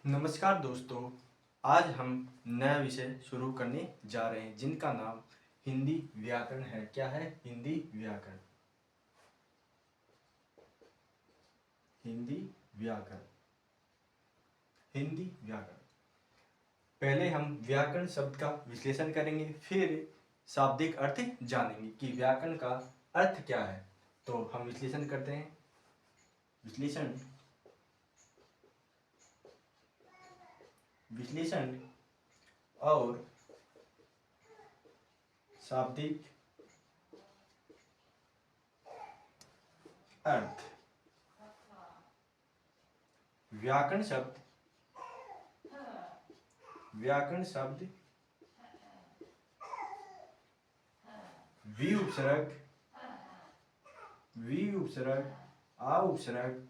नमस्कार दोस्तों। आज हम नया विषय शुरू करने जा रहे हैं जिनका नाम हिंदी व्याकरण है। क्या है? हिंदी व्याकरण। हिंदी व्याकरण। हिंदी व्याकरण। पहले हम व्याकरण शब्द का विश्लेषण करेंगे, फिर शाब्दिक अर्थ जानेंगे कि व्याकरण का अर्थ क्या है। तो हम विश्लेषण करते हैं। विश्लेषण विश्लेषण और शाब्दिक अर्थ। व्याकरण शब्द वि उपसर्ग आ उपसर्ग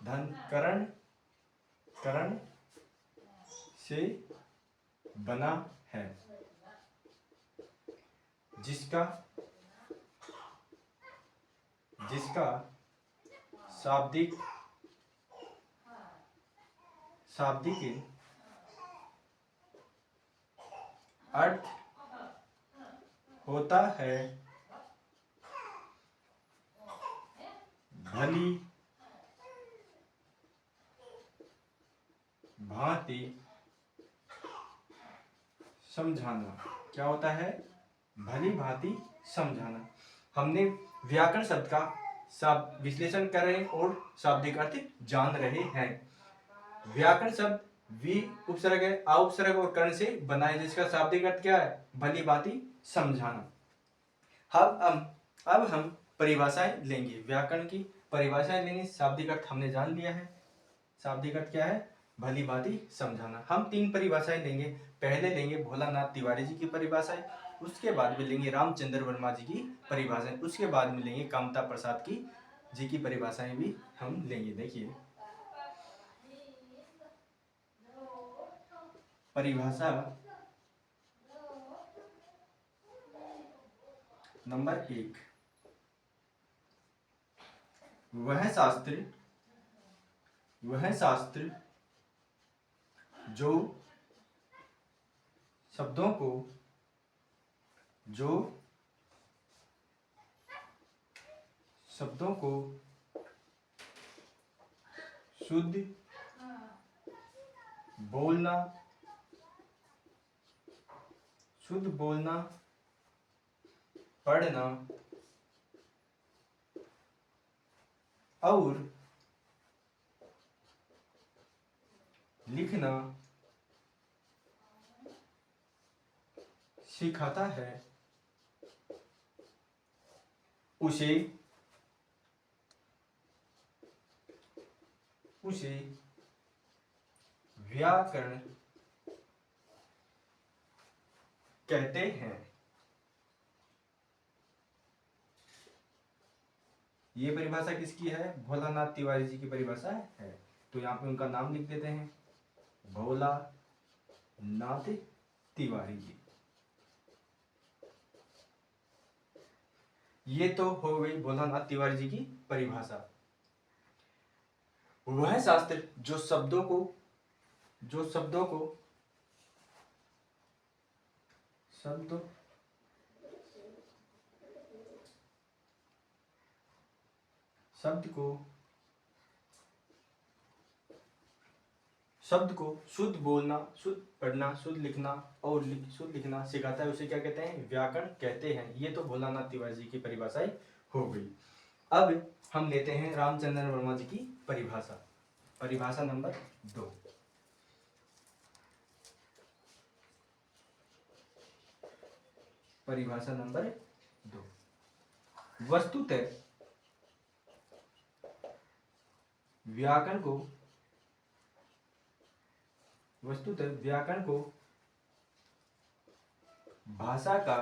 धन करण से बना है, जिसका शाब्दिक अर्थ होता है भली भांति समझाना। क्या होता है? भली भांति समझाना। हमने व्याकरण शब्द का विश्लेषण कर रहे हैं और शाब्दिक अर्थ जान रहे हैं। व्याकरण शब्द वि उपसर्ग है, आ उपसर्ग और कर्ण से बना है, जिसका शाब्दिक अर्थ क्या है? भली भांति समझाना। अब हम परिभाषाएं लेंगे। व्याकरण की परिभाषाएं लेंगे। शाब्दिक अर्थ हमने जान लिया है। शाब्दिक अर्थ क्या है? भली भांति समझाना। हम 3 परिभाषाएं लेंगे। पहले लेंगे भोलानाथ तिवारी जी की परिभाषाएं, उसके बाद में लेंगे रामचंद्र वर्मा जी की परिभाषाएं, उसके बाद में लेंगे कामता प्रसाद जी की परिभाषाएं भी हम लेंगे। देखिए, परिभाषा नंबर 1, वह शास्त्र जो शब्दों को शुद्ध बोलना, पढ़ना और लिखना सिखाता है, उसे व्याकरण कहते हैं। ये परिभाषा किसकी है? भोलानाथ तिवारी जी की परिभाषा है। तो यहाँ पे उनका नाम लिख देते हैं, भोलानाथ तिवारी जी। ये तो हो गई भोलानाथ तिवारी जी की परिभाषा। वह शास्त्र जो शब्दों को शब्द को शुद्ध बोलना, शुद्ध पढ़ना, शुद्ध लिखना और शुद्ध लिखना सिखाता है, उसे क्या कहते हैं? व्याकरण कहते हैं। ये तो भोलानाथ तिवारी जी की परिभाषाएं हो गई। अब हम लेते हैं रामचंद्र वर्मा जी की परिभाषा नंबर 2। परिभाषा नंबर 2, वस्तुतः व्याकरण को भाषा का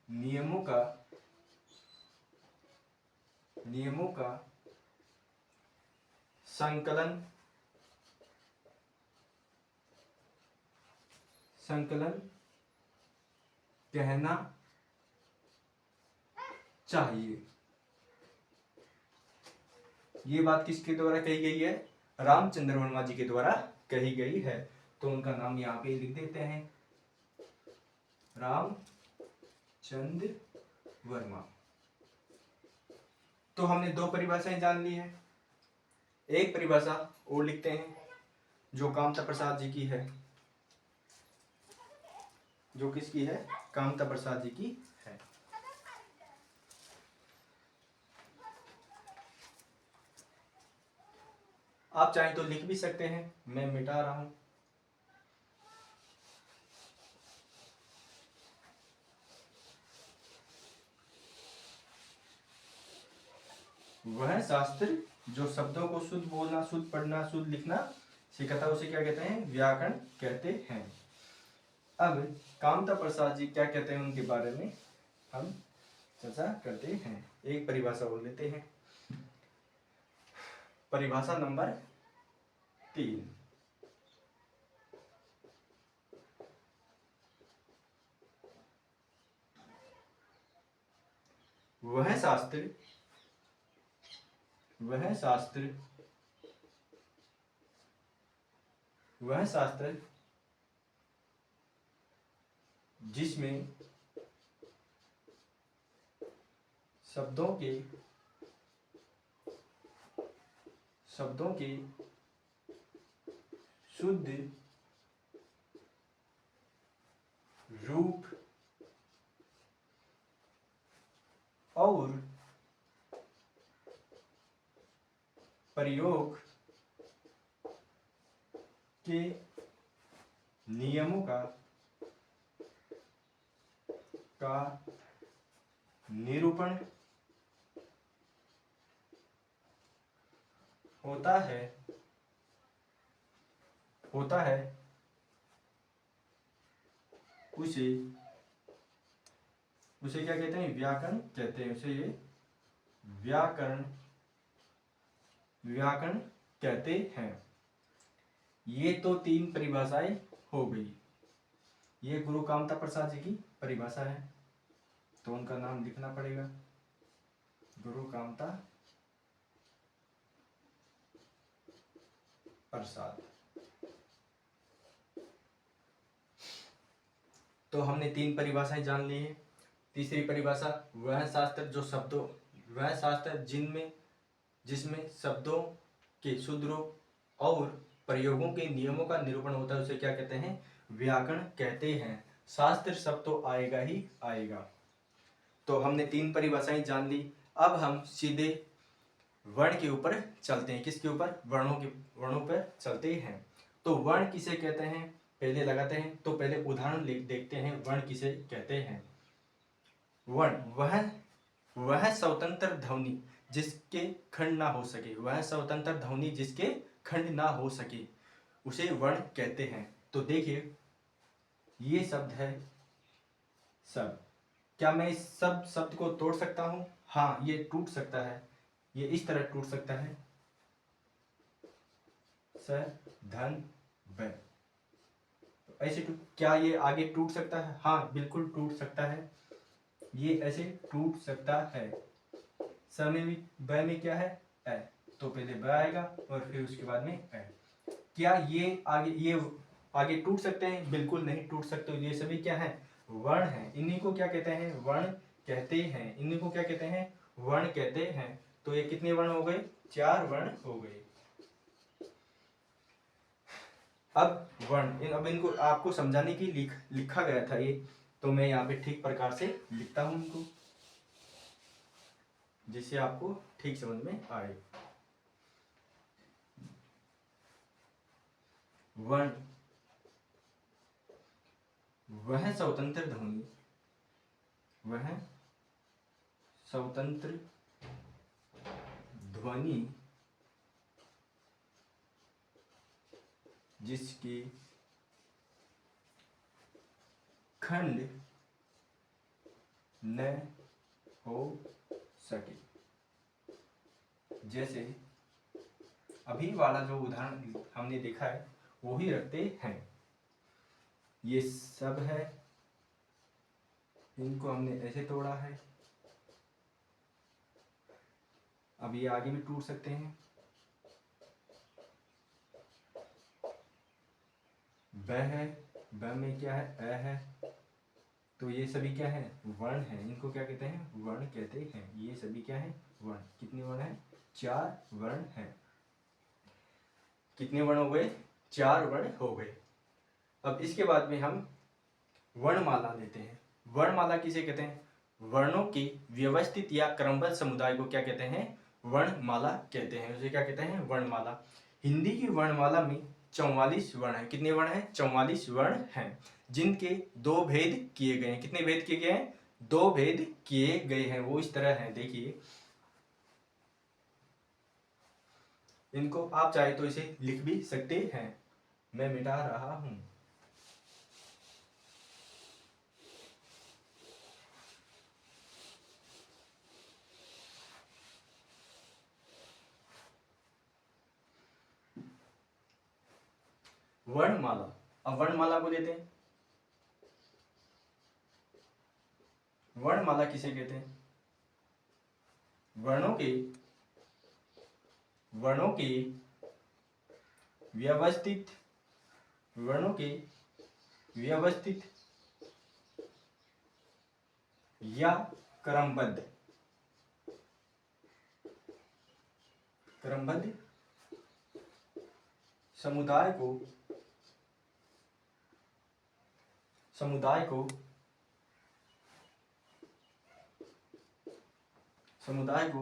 नियमों का संकलन कहना चाहिए। ये बात किसके द्वारा कही गई है? रामचंद्र वर्मा जी के द्वारा कही गई है। तो उनका नाम यहाँ पे लिख देते हैं, रामचंद्र वर्मा। तो हमने दो परिभाषाएं जान ली है। एक परिभाषा और लिखते हैं जो कामता प्रसाद जी की है। जो किसकी है? कामता प्रसाद जी की है। आप चाहें तो लिख भी सकते हैं, मैं मिटा रहा हूं। वह शास्त्र जो शब्दों को शुद्ध बोलना, शुद्ध पढ़ना, शुद्ध लिखना सिखाता है, उसे क्या कहते हैं? व्याकरण कहते हैं। अब कामता प्रसाद जी क्या कहते हैं उनके बारे में हम चर्चा करते हैं। एक परिभाषा बोल लेते हैं। परिभाषा नंबर 3। वह शास्त्र जिसमें शब्दों के शुद्ध रूप और प्रयोग के नियमों का निरूपण होता है उसे क्या कहते हैं? व्याकरण कहते हैं। उसे ये व्याकरण कहते हैं। ये तो 3 परिभाषाएं हो गई। ये गुरु कामता प्रसाद जी की परिभाषा है, तो उनका नाम लिखना पड़ेगा, गुरु कामता प्रसाद। तो हमने 3 परिभाषाएं जान ली है। तीसरी परिभाषा, वह शास्त्र जिसमें शब्दों के शुद्ध रूप और प्रयोगों के नियमों का निरूपण होता है, उसे क्या कहते हैं? व्याकरण कहते हैं। शास्त्र शब्द तो आएगा ही आएगा। तो हमने 3 परिभाषाएं जान ली। अब हम सीधे वर्ण के ऊपर चलते हैं। किसके ऊपर? वर्णों पर चलते हैं। तो वर्ण किसे कहते हैं पहले लगाते हैं। तो पहले उदाहरण देखते हैं, वर्ण किसे कहते हैं। वर्ण वह स्वतंत्र ध्वनि जिसके खंड ना हो सके, उसे वर्ण कहते हैं। तो देखिए, ये शब्द है सब। क्या मैं इस सब शब्द को तोड़ सकता हूं? हाँ, ये टूट सकता है। ये इस तरह टूट सकता है, स धन ब। ऐसे क्या ये आगे टूट सकता है? हाँ, बिल्कुल टूट सकता है। ये ऐसे टूट सकता है। स में भी, ब में क्या है? ए। तो पहले ब आएगा और फिर उसके बाद में ए। क्या ये आगे टूट सकते हैं? बिल्कुल नहीं टूट सकते। ये सभी क्या है? वर्ण है। इन्हीं को क्या कहते हैं? वर्ण कहते हैं। तो ये कितने वर्ण हो गए? 4 वर्ण हो गए। अब इनको आपको समझाने के लिए लिखा गया था ये, तो मैं यहाँ पे ठीक प्रकार से लिखता हूं इनको, जिससे आपको ठीक समझ में आए। वर्ण वह स्वतंत्र ध्वनि जिसके खंड न हो सके। जैसे अभी वाला जो उदाहरण हमने देखा है वो ही रखते हैं। ये सब है, इनको हमने ऐसे तोड़ा है, अब ये आगे भी टूट सकते हैं। ब है, ब में क्या है, अ है, तो ये सभी क्या है, वर्ण है। इनको क्या कहते हैं, वर्ण कहते हैं। ये सभी क्या है, वर्ण। कितने वर्ण है, 4 वर्ण है। कितने वर्ण हो गए, 4 वर्ण हो गए। अब इसके बाद में हम वर्णमाला लेते हैं। वर्णमाला किसे कहते हैं, वर्णों की व्यवस्थित या क्रमबद्ध समुदाय को क्या कहते हैं, वर्णमाला कहते हैं। उसे क्या कहते हैं, वर्णमाला। हिंदी की वर्णमाला में 44 वर्ण है। कितने वर्ण है, 44 वर्ण हैं, जिनके 2 भेद किए गए हैं। कितने भेद किए गए हैं, 2 भेद किए गए हैं। वो इस तरह है, देखिए। इनको आप चाहे तो इसे लिख भी सकते हैं, मैं मिटा रहा हूं। वर्णमाला। अब वर्णमाला को लेते हैं। वर्णमाला किसे कहते हैं, वर्णों के व्यवस्थित, वर्णों के व्यवस्थित या क्रमबद्ध, क्रमबद्ध समुदाय को, समुदाय को, समुदाय को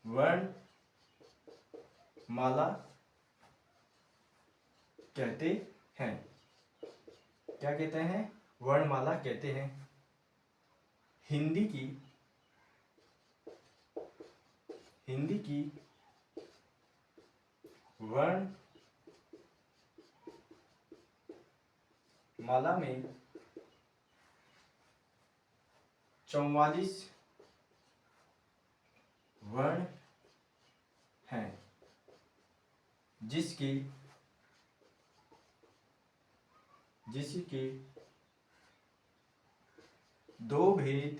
वर्णमाला कहते हैं। क्या कहते हैं, वर्णमाला कहते हैं। हिंदी की, हिंदी की वर्णमाला में 44 वर्ण हैं, जिसके 2 भेद,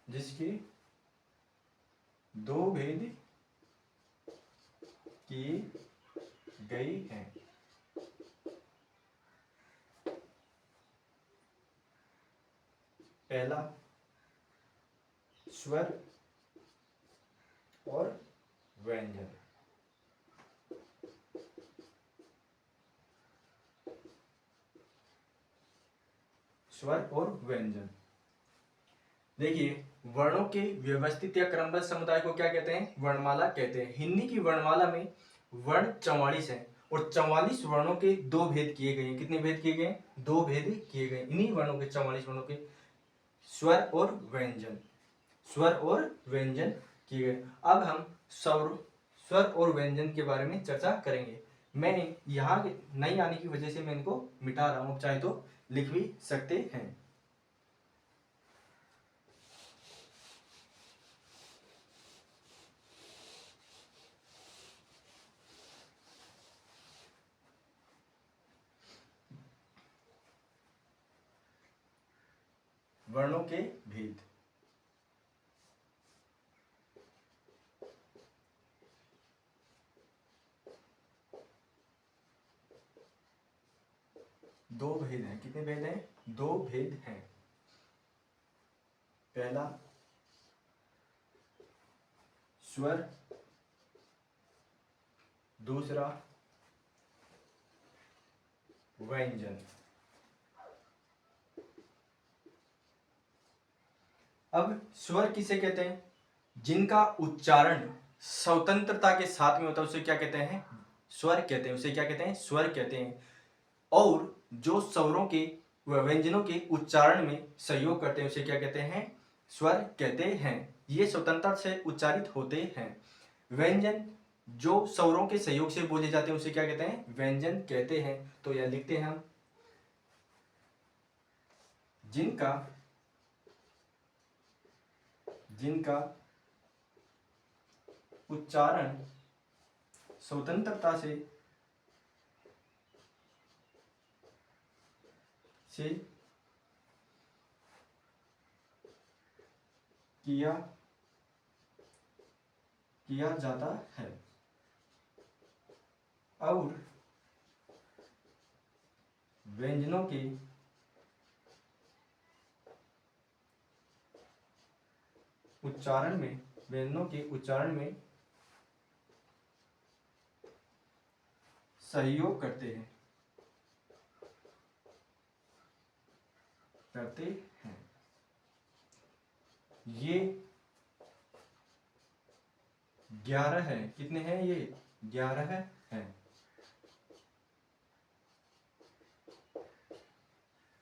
जिसके 2 भेद किए गए हैं। पहला स्वर और व्यंजन। स्वर और व्यंजन। देखिए, वर्णों के व्यवस्थित या क्रमबद्ध समुदाय को क्या कहते हैं, वर्णमाला कहते हैं। हिंदी की वर्णमाला में वर्ण 44 है और 44 वर्णों के 2 भेद किए गए हैं। कितने भेद किए गए, 2 भेद किए गए। इन्हीं वर्णों के, 44 वर्णों के स्वर और व्यंजन, स्वर और व्यंजन किए गए। अब हम स्वर और व्यंजन के बारे में चर्चा करेंगे। मैंने यहाँ नहीं आने की वजह से मैं इनको मिटा रहा हूँ, चाहे तो लिख भी सकते हैं। वर्णों के भेद। दो भेद हैं। कितने भेद हैं, 2 भेद हैं। पहला स्वर, दूसरा व्यंजन। अब स्वर किसे कहते हैं, जिनका उच्चारण स्वतंत्रता के साथ में होता है, उसे क्या कहते हैं, स्वर कहते हैं। उसे क्या कहते हैं, स्वर कहते हैं। और जो स्वरों के व व्यंजनों के उच्चारण में सहयोग करते हैं, उसे क्या कहते हैं, स्वर कहते हैं। ये स्वतंत्रता से उच्चारित होते हैं। व्यंजन जो स्वरों के सहयोग से बोले जाते हैं, उसे क्या कहते हैं, व्यंजन कहते हैं। तो यह लिखते हैं हम, जिनका जिनका उच्चारण स्वतंत्रता से किया किया जाता है और व्यंजनों के उच्चारण में सहयोग करते हैं ये 11 है। कितने हैं ये? 11 हैं।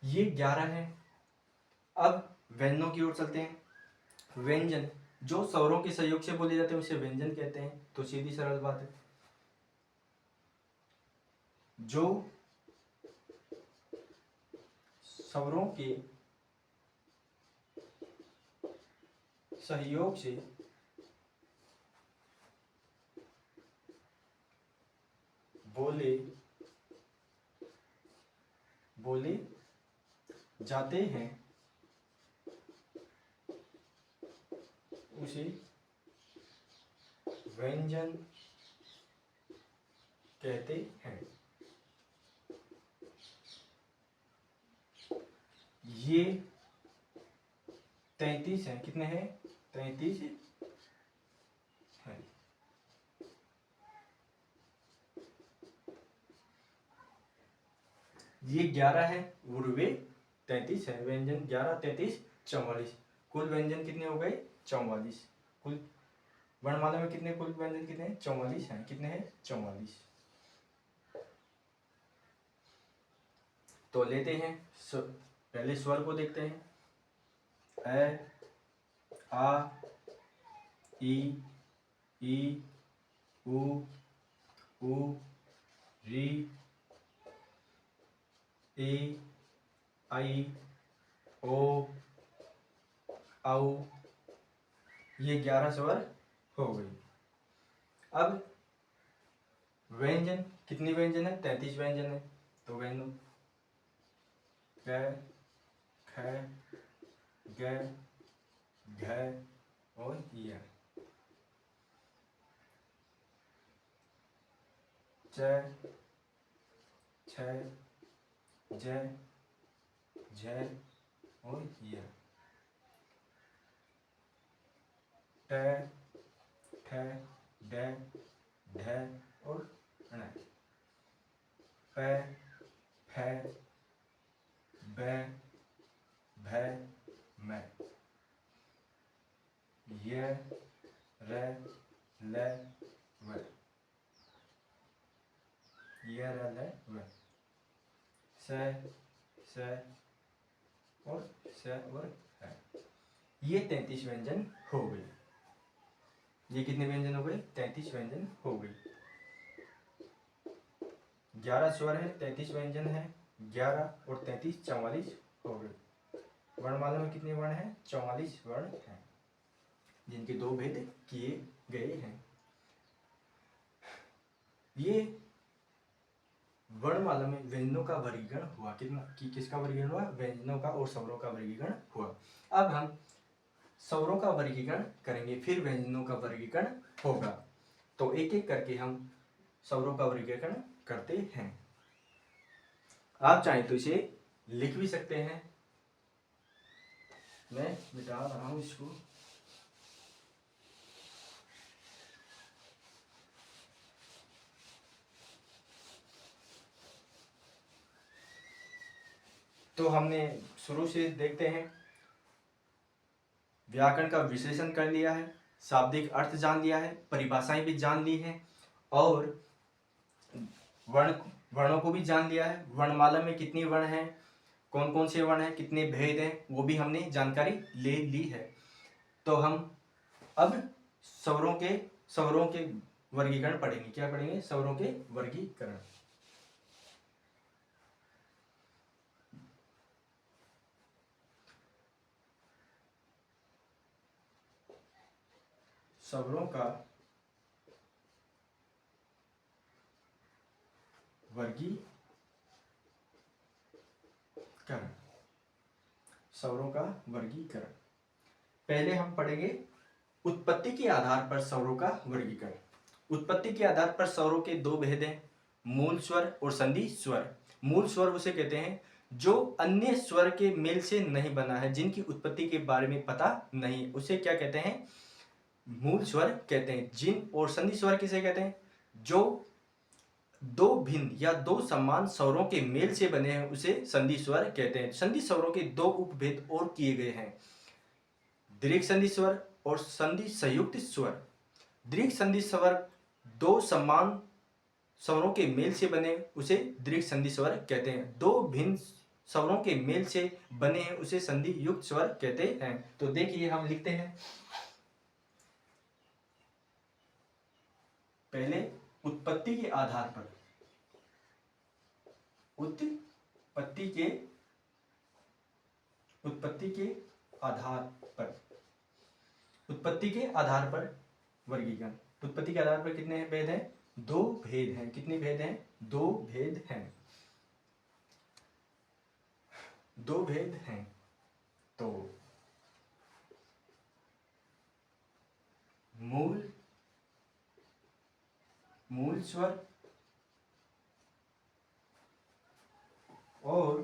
ये 11 हैं। अब व्यंजनों की ओर चलते हैं। व्यंजन जो स्वरों के सहयोग से बोले जाते हैं उसे व्यंजन कहते हैं। तो सीधी सरल बात है, जो स्वरों के सहयोग से बोले जाते हैं उसे व्यंजन कहते हैं। ये 33 हैं। कितने हैं? 33 हैं। ये 11 है और वे 33 है। व्यंजन 11, 33, 44। कुल व्यंजन कितने हो गए? 44। कुल वर्णमाला में कितने कुल व्यंजन कितने हैं? 44 हैं। कितने हैं? 44। तो लेते हैं पहले स्वर को देखते हैं। ए, आ, ई, उ, री, ए, आई, ओ, औ। ये 11 स्वर हो गई। अब व्यंजन कितनी व्यंजन है? 33 व्यंजन है। तो व्यंजन क, ख, ग, घ और य। च, छ, ज, झ और य। ट, ठ, ड, ढ और ण। प, फ, ब, भ, म। य, र, ल, व। य, र, ल, व। स, और स और ह। ये 33 व्यंजन हो गए। ये कितने व्यंजन हो गए? 33 व्यंजन हो गए। 11 स्वर है, 33 व्यंजन है। 11 और 33 44 हो गए। वर्णमाला में कितने वर्ण हैं? 44 वर्ण हैं, जिनके दो भेद किए गए हैं। ये वर्णमाला में व्यंजनों का वर्गीकरण हुआ। किसका वर्गीकरण हुआ? व्यंजनों का और स्वरों का वर्गीकरण हुआ। अब हम स्वरों का वर्गीकरण करेंगे, फिर व्यंजनों का वर्गीकरण होगा। तो एक एक करके हम स्वरों का वर्गीकरण करते हैं। आप चाहें तो इसे लिख भी सकते हैं। मैं मिटा रहा हूं इसको। तो हमने शुरू से देखते हैं, व्याकरण का विश्लेषण कर लिया है, शाब्दिक अर्थ जान लिया है, परिभाषाएं भी जान ली हैं और वर्णों को भी जान लिया है। वर्णमाला में कितनी वर्ण हैं, कौन कौन से वर्ण हैं, कितने भेद हैं, वो भी हमने जानकारी ले ली है। तो हम अब स्वरों के वर्गीकरण पढ़ेंगे। क्या पढ़ेंगे? स्वरों के वर्गीकरण। स्वरों का वर्गीकरण। स्वरों का वर्गीकरण। पहले हम पढ़ेंगे उत्पत्ति के आधार पर स्वरों का वर्गीकरण। उत्पत्ति के आधार पर स्वरों के दो भेद हैं, मूल स्वर और संधि स्वर। मूल स्वर उसे कहते हैं जो अन्य स्वर के मेल से नहीं बना है, जिनकी उत्पत्ति के बारे में पता नहीं, उसे क्या कहते हैं? मूल स्वर कहते हैं। जिन और संधि स्वर किसे कहते हैं? जो दो भिन्न या दो समान स्वरों के मेल से बने हैं उसे संधि स्वर कहते हैं। संधि स्वरों के दो उपभेद और किए गए हैं, दीर्घ संधि स्वर और संधि संयुक्त स्वर। दीर्घ संधि स्वर दो समान स्वरों के मेल से बने उसे दीर्घ संधि स्वर कहते हैं। दो भिन्न स्वरों के मेल से बने हैं उसे संधि युक्त स्वर कहते हैं। तो देखिए हम लिखते हैं पहले उत्पत्ति के आधार पर, उत्पत्ति के आधार पर, उत्पत्ति के आधार पर वर्गीकरण। उत्पत्ति के आधार पर कितने भेद हैं? दो भेद हैं। कितने भेद हैं? दो भेद हैं। दो भेद हैं। तो मूल स्वर और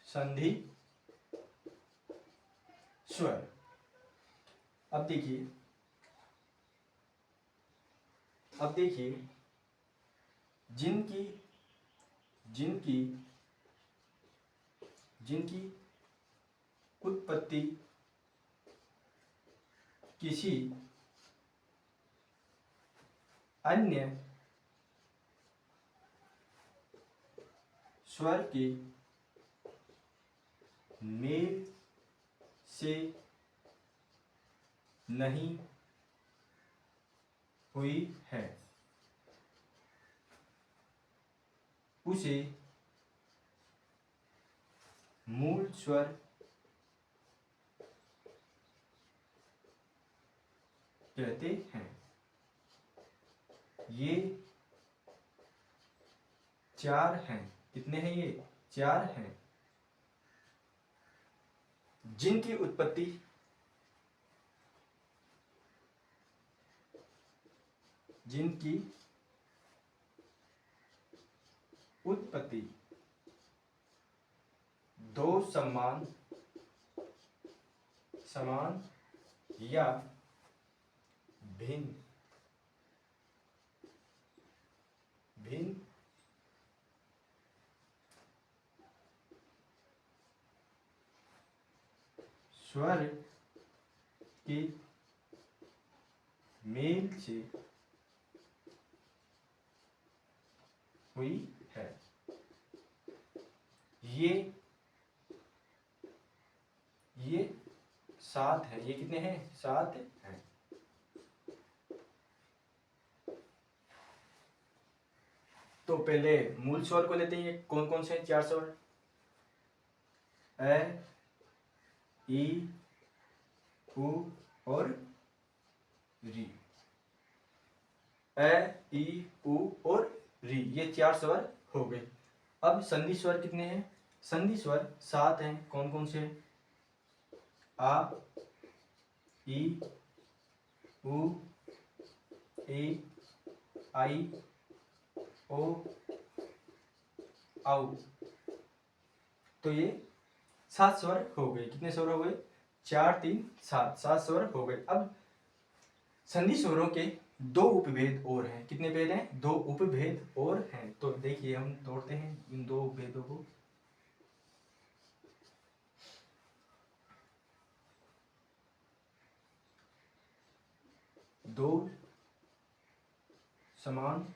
संधि स्वर। अब देखिए जिनकी उत्पत्ति किसी अन्य स्वर के मेल से नहीं हुई है उसे मूल स्वर कहते हैं। ये चार हैं। कितने हैं? ये चार हैं। जिनकी उत्पत्ति दो समान या भिन्न स्वर के मेल से हुई है। ये सात है। ये कितने हैं? सात हैं। तो पहले मूल स्वर को लेते हैं। कौन कौन से चार स्वर? ए, ई, उ और री। ए, ई, उ और री, ये चार स्वर हो गए। अब संधि स्वर कितने हैं? संधि स्वर सात हैं। कौन कौन से? आ, ई, उ, ए, आई, ओ, औ। तो ये सात स्वर हो गए। कितने स्वर हो गए? 4, 3, 7, 7 स्वर हो गए। अब संधि स्वरों के दो उपभेद और हैं। कितने भेद हैं? दो उपभेद और हैं। तो देखिए हम तोड़ते हैं इन दो उपभेदों को। दो समान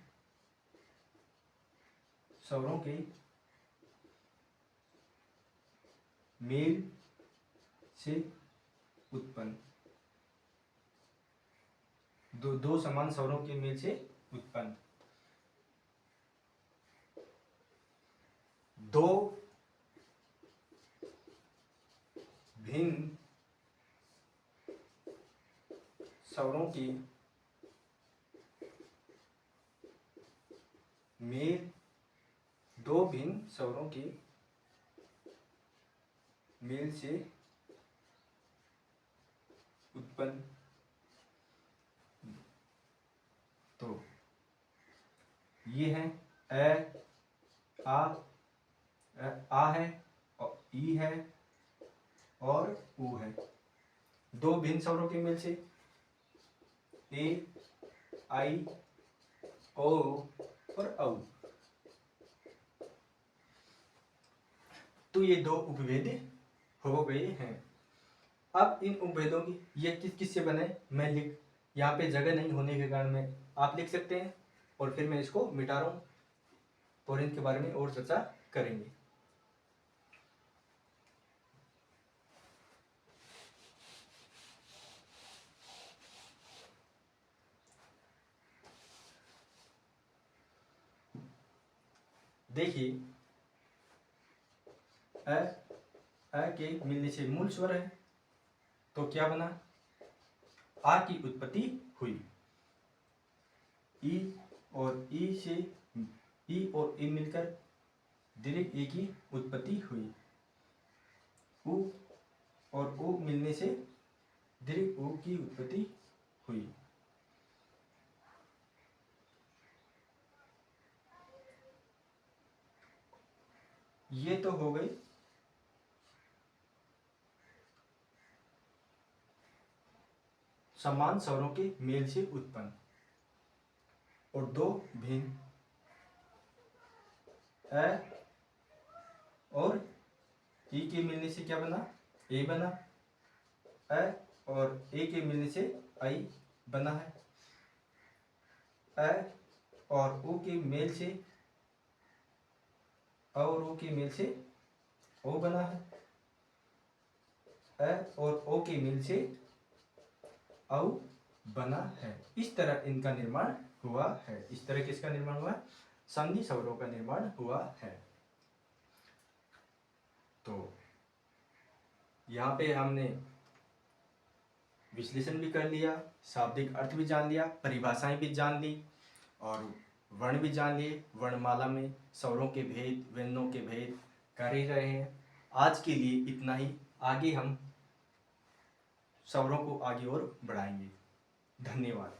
स्वरों के मेल से उत्पन्न, दो समान स्वरों के मेल से उत्पन्न दो भिन्न स्वरों के मेल, दो भिन्न स्वरों के मेल से उत्पन्न। तो ये है आ है और ई है और ऊ है। दो भिन्न स्वरों के मेल से ए, आई, ओ और औ। तो ये दो उपभेद हो गए हैं। अब इन उपभेदों की ये किस किस से बने, मैं लिख, यहाँ पे जगह नहीं होने के कारण मैं आप लिख सकते हैं और फिर मैं इसको मिटा रहा हूँ और इनके बारे में और चर्चा करेंगे। देखिए अ के मिलने से मूल स्वर है तो क्या बना, आ की उत्पत्ति हुई। ई और ई से ई और ई मिलकर दीर्घ ई की उत्पत्ति हुई। उ और उ मिलने से दीर्घ उ की उत्पत्ति हुई। ये तो हो गई समान स्वरों के मेल से उत्पन्न। और दो भिन्न अ और ई के मिलने से क्या बना, ए बना। अ और ए के मिलने से आई बना है। अ और ओ के मेल से और ओ के मेल से ओ बना है। अ और ओ के मेल से औ बना है। इस तरह इनका निर्माण हुआ है। इस तरह किसका निर्माण हुआ है, संधि स्वरों का निर्माण हुआ है। तो यहाँ पे हमने विश्लेषण भी कर लिया, शाब्दिक अर्थ भी जान लिया, परिभाषाएं भी जान ली और वर्ण भी जान लिए। वर्णमाला में स्वरों के भेद, व्यंजनों के भेद कर ही रहे हैं। आज के लिए इतना ही। आगे हम स्वरों को आगे और बढ़ाएंगे। धन्यवाद।